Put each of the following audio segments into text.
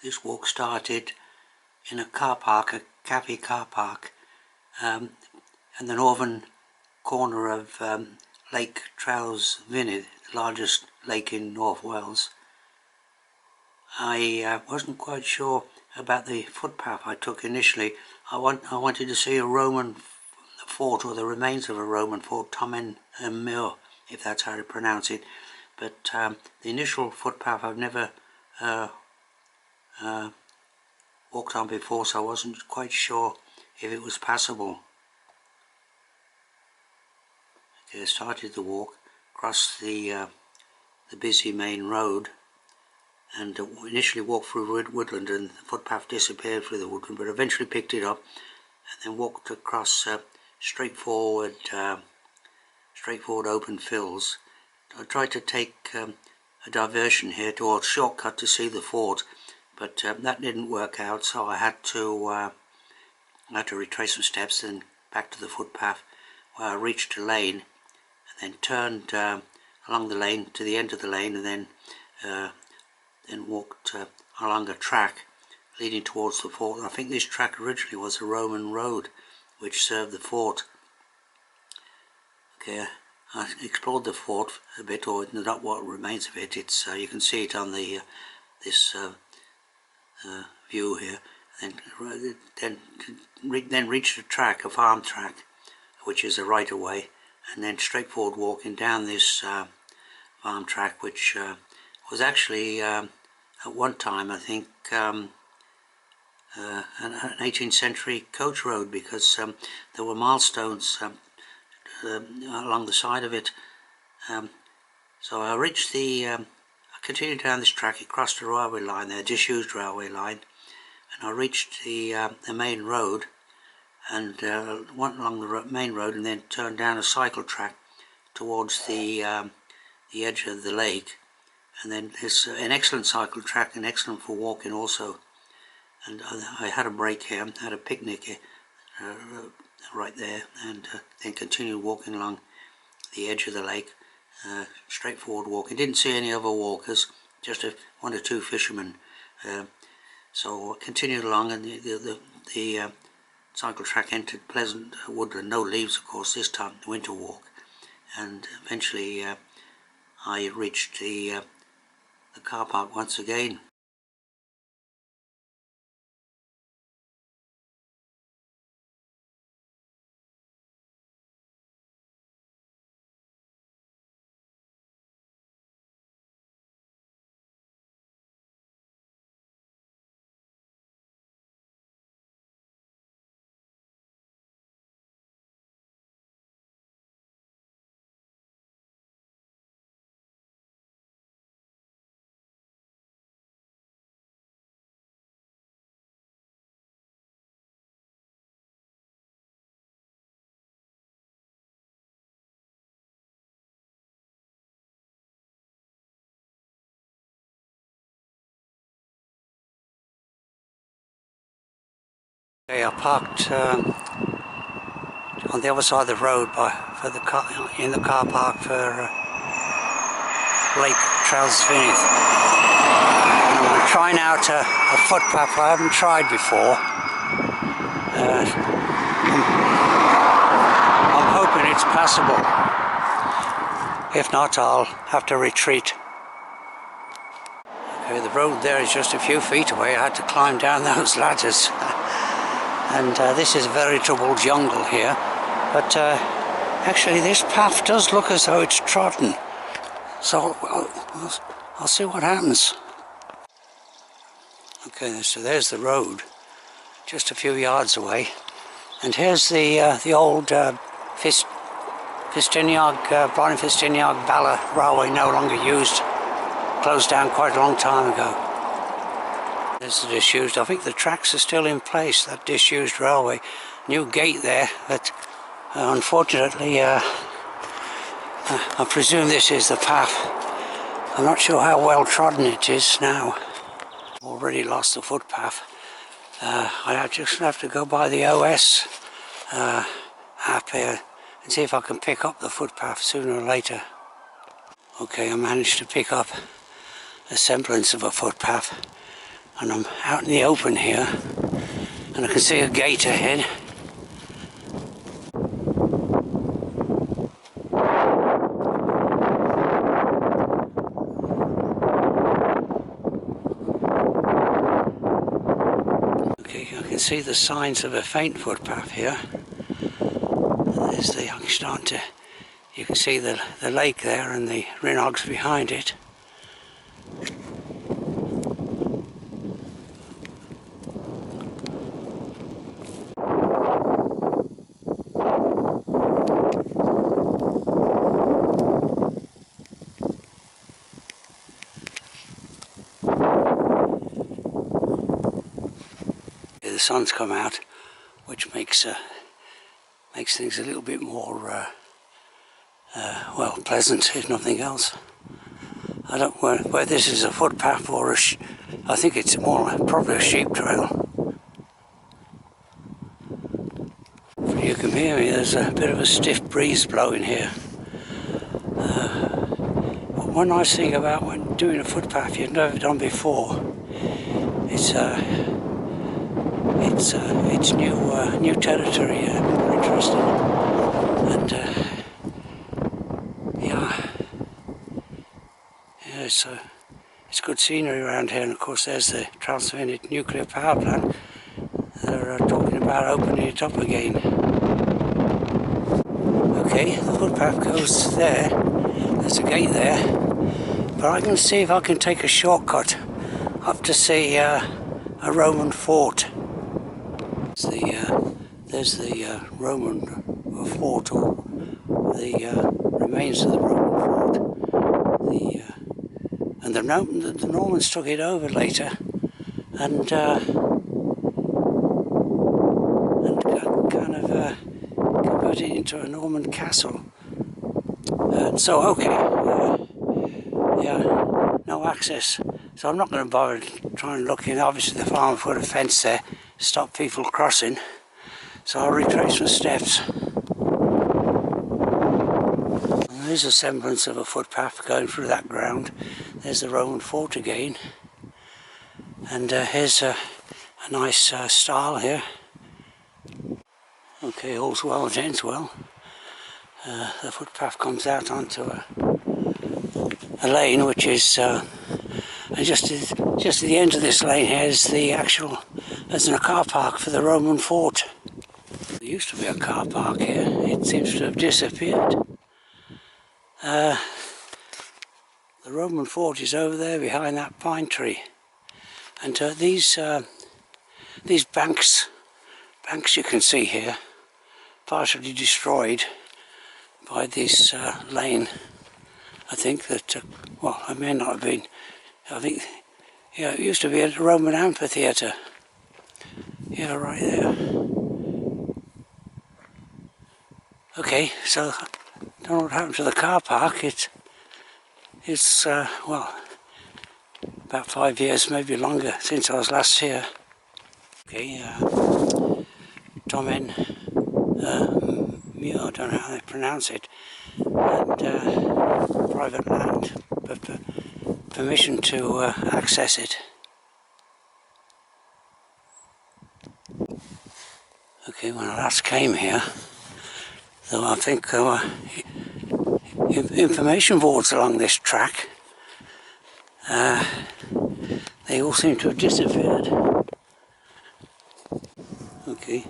This walk started in a car park, a cafe car park, in the northern corner of Lake Trawsfynydd, the largest lake in North Wales. I wasn't quite sure about the footpath I took initially. I wanted to see a Roman fort, or the remains of a Roman fort, Tomen y Mur, if that's how to pronounce it. But the initial footpath I've never walked on before, so I wasn't quite sure if it was passable. Okay, I started the walk, crossed the busy main road, and initially walked through woodland, and the footpath disappeared through the woodland, but eventually picked it up and then walked across straightforward open fields. I tried to take a diversion here towards a shortcut to see the fort, but that didn't work out, so I had to retrace some steps and back to the footpath, where I reached a lane and then turned along the lane to the end of the lane, and then walked along a track leading towards the fort. I think this track originally was a Roman road which served the fort. Okay, I explored the fort a bit, or not what remains of it. It's you can see it on the this view here. Then reached a track, a farm track, which is a right of way, and then straightforward walking down this farm track, which was actually at one time, I think, an 18th century coach road, because there were milestones along the side of it. So I reached I continued down this track. It crossed the railway line there, disused railway line, and I reached the main road, and went along the main road, and then turned down a cycle track towards the edge of the lake. And then there's an excellent cycle track, and excellent for walking also. And I had a break here, had a picnic here, right there, and then continued walking along the edge of the lake, straightforward walking. Didn't see any other walkers, just one or two fishermen. So I continued along, and the cycle track entered pleasant woodland, no leaves of course this time, the winter walk, and eventually I reached the car park once again. Okay, I parked on the other side of the road in the car park for Lake Trawsfynydd. I'm trying out a footpath I haven't tried before. I'm hoping it's passable. If not, I'll have to retreat. Okay, the road there is just a few feet away. I had to climb down those ladders. And this is a veritable jungle here, but actually this path does look as though it's trodden, so I'll see what happens. Okay, so there's the road, just a few yards away, and here's the old Trawsfynydd Bala railway, no longer used, closed down quite a long time ago. There's the disused, I think the tracks are still in place, that disused railway. New gate there, but unfortunately I presume this is the path. I'm not sure how well trodden it is now. Already lost the footpath. I just have to go by the OS app here and see if I can pick up the footpath sooner or later. Okay, I managed to pick up a semblance of a footpath. and I'm out in the open here, and I can see a gate ahead. Okay, I can see the signs of a faint footpath here. There's the, I'm starting to, you can see the lake there and the Rinnogs behind it. The sun's come out, which makes things a little bit more well, pleasant, if nothing else. I don't know whether this is a footpath or I think it's more probably a sheep trail. You can hear me, there's a bit of a stiff breeze blowing here. But one nice thing about when doing a footpath you've never done before, it's new territory, more interesting, and yeah, it's good scenery around here. And of course there's the Trawsfynydd nuclear power plant. They're talking about opening it up again. Okay, the footpath goes there. There's a gate there, but I'm going to see if I can take a shortcut up to see a Roman fort. There's the Roman fort, or the remains of the Roman fort. And the Normans took it over later, and kind of converted it into a Norman castle. And so, okay, yeah, no access. So I'm not going to bother trying to look in. Obviously the farmer put a fence there to stop people crossing. So I'll retrace my steps. And there's a semblance of a footpath going through that ground. There's the Roman fort again. And here's a nice stile here. Okay, all's well, gents, well. The footpath comes out onto a lane, which is and just at the end of this lane here is there's a car park for the Roman fort. There used to be a car park here. It seems to have disappeared. The Roman fort is over there behind that pine tree, and these banks you can see here, partially destroyed by this lane. I think that, well, it may not have been. I think, yeah, it used to be a Roman amphitheatre. Yeah, right there. Okay, so I don't know what happened to the car park. It's well, about 5 years, maybe longer, since I was last here. Okay, Tomen Mur, I don't know how they pronounce it, and private land, but permission to access it. Okay, when I last came here, though, I think there were information boards along this track. They all seem to have disappeared. Okay,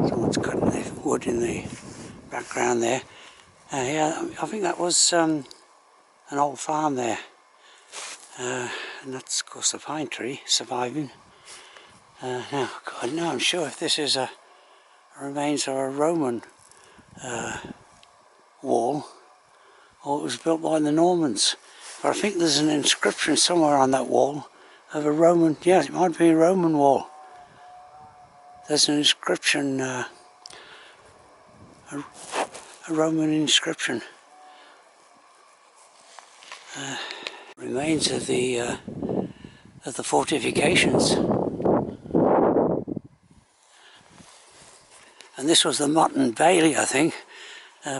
someone's cutting the wood in the background there. Yeah, I think that was an old farm there, and that's of course the pine tree surviving. Now, God, no, I'm sure if this is a remains of a Roman wall, or it was built by the Normans. But I think there's an inscription somewhere on that wall of a Roman, yes, it might be a Roman wall. There's an inscription, a Roman inscription. Remains of the fortifications. And this was the Motte Bailey, I think,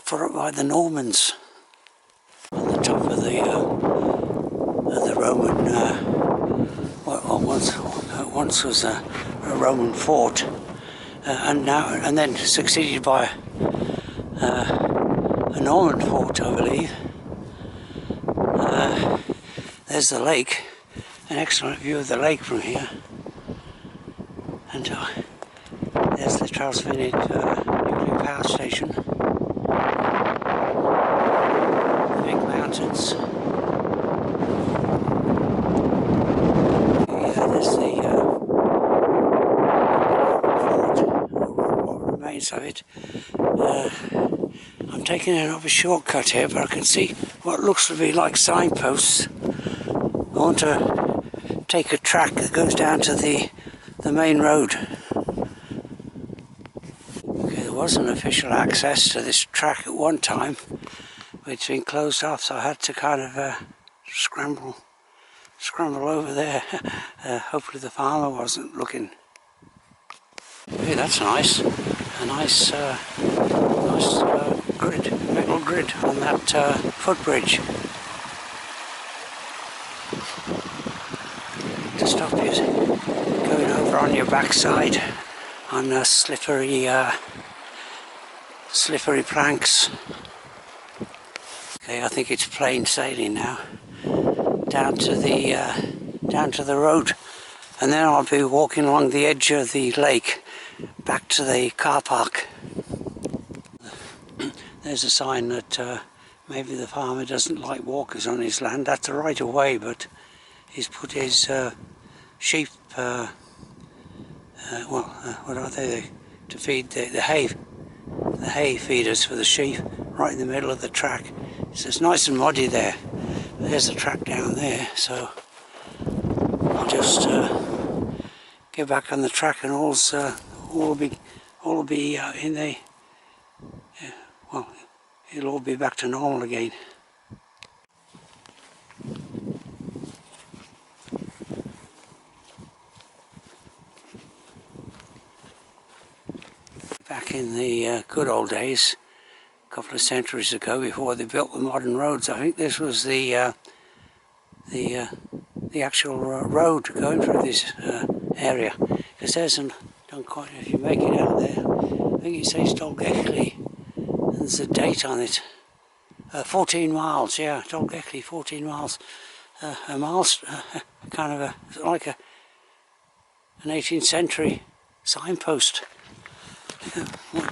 put up by the Normans on the top of the Roman once was a Roman fort, and then succeeded by a Norman fort, I believe. There's the lake, an excellent view of the lake from here, and there's the Trawsfynydd nuclear power station, the big mountains. There's the fort, or what remains of it. I'm taking another shortcut here, but I can see what looks to be like signposts. I want to take a track that goes down to the main road. Okay, there was an official access to this track at one time, but it's been closed off, so I had to kind of scramble over there. Hopefully the farmer wasn't looking. Okay, that's nice. A nice grid, metal grid on that footbridge to stop you going over on your backside on slippery planks. Okay, I think it's plain sailing now down to the road, and then I'll be walking along the edge of the lake back to the car park. There's a sign that maybe the farmer doesn't like walkers on his land. That's a right of way, but he's put his sheep, what are they, to feed the hay feeders for the sheep, right in the middle of the track. So it's nice and muddy there. There's the track down there, so I'll just get back on the track, and all will be in the well, it'll all be back to normal again. Back in the good old days, a couple of centuries ago, before they built the modern roads, I think this was the actual road going through this area. Because there's don't quite know if you make it out there. I think it says Dolgeckley, and there's a date on it. 14 miles, yeah, Dolgeckley, 14 miles. A miles, kind of like an 18th century signpost.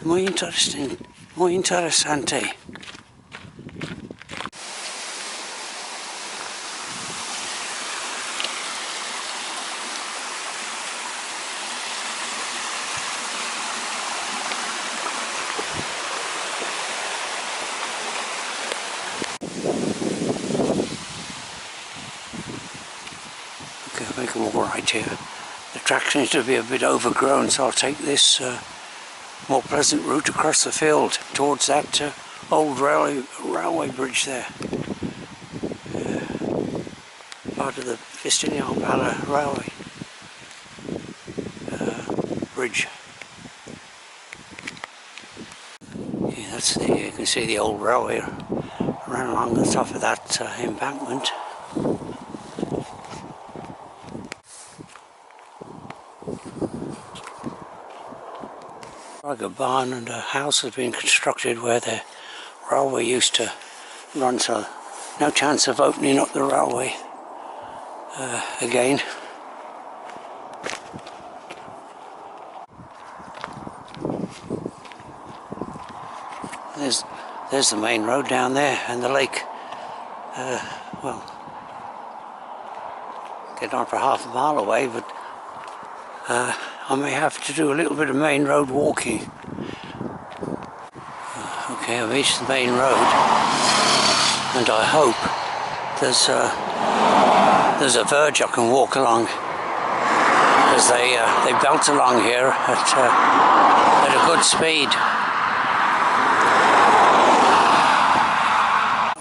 Muy interesting, muy interesante. Okay, I'll make a walk right here. The track seems to be a bit overgrown, so I'll take this more pleasant route across the field towards that old railway bridge there. Part of the Fistinian-Bala railway bridge. Yeah, that's you can see the old railway ran along the top of that embankment. Like a barn and a house has been constructed where the railway used to run, so no chance of opening up the railway again. There's the main road down there, and the lake. Well, get on for half a mile away, but I may have to do a little bit of main road walking. Okay, I've reached the main road, and I hope there's a verge I can walk along, because they belt along here at a good speed.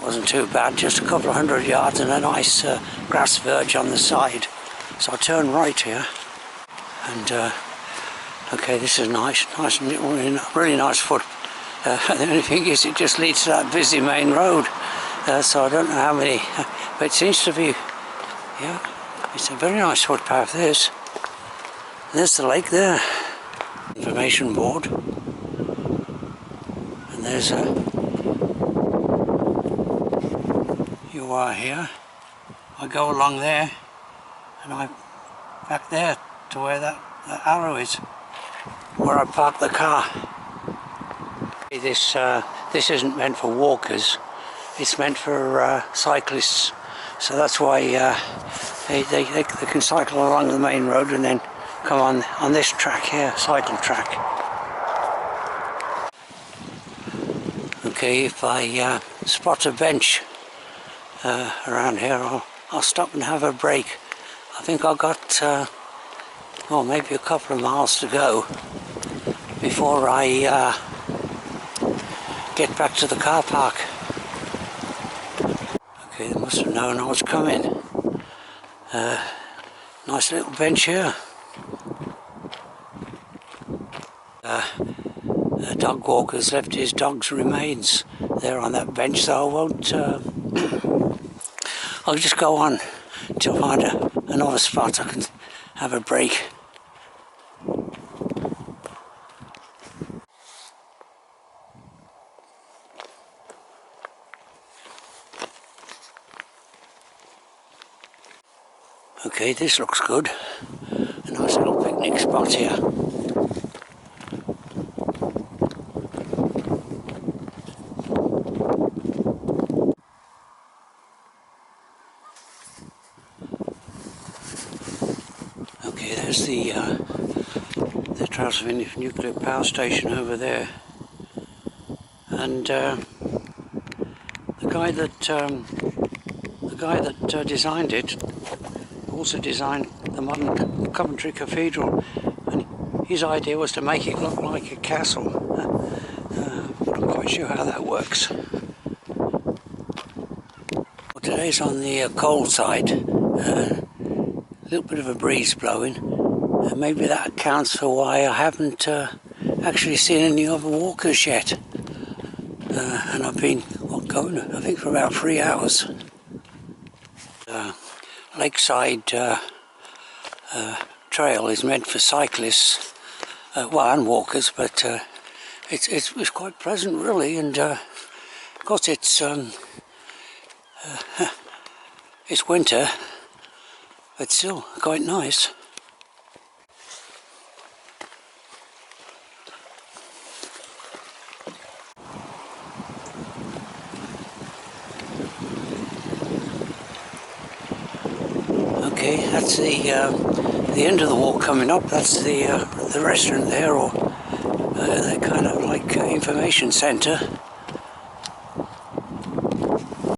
Wasn't too bad, just a couple of 100 yards and a nice grass verge on the side. So I'll turn right here. And okay, this is nice and really nice foot. The only thing is, it just leads to that busy main road. So I don't know how many, but it seems to be, yeah, it's a very nice footpath. This. There's the lake there, information board, and there's you are here. I go along there, and I'm back there to where that arrow is, where I parked the car. This isn't meant for walkers, it's meant for cyclists, so that's why they can cycle along the main road and then come on this track here, cycle track. Okay, if I spot a bench around here, I'll stop and have a break. I think I've got maybe a couple of miles to go before I get back to the car park. Okay, they must have known I was coming. Nice little bench here. A dog walker's left his dog's remains there on that bench, so I won't. I'll just go on till I find another spot I can have a break. Okay, this looks good. A nice little picnic spot here. Okay, there's the Trawsfynydd nuclear power station over there, and the guy that designed it also designed the modern Coventry Cathedral, and his idea was to make it look like a castle. But I'm not quite sure how that works. Well, today's on the cold side. A little bit of a breeze blowing, and maybe that accounts for why I haven't actually seen any other walkers yet. And I've been going, I think, for about 3 hours. Lakeside trail is meant for cyclists, and walkers, but it's quite pleasant really, and of course it's winter, but still quite nice. Okay, that's the end of the walk coming up. That's the restaurant there, or they're kind of like information centre.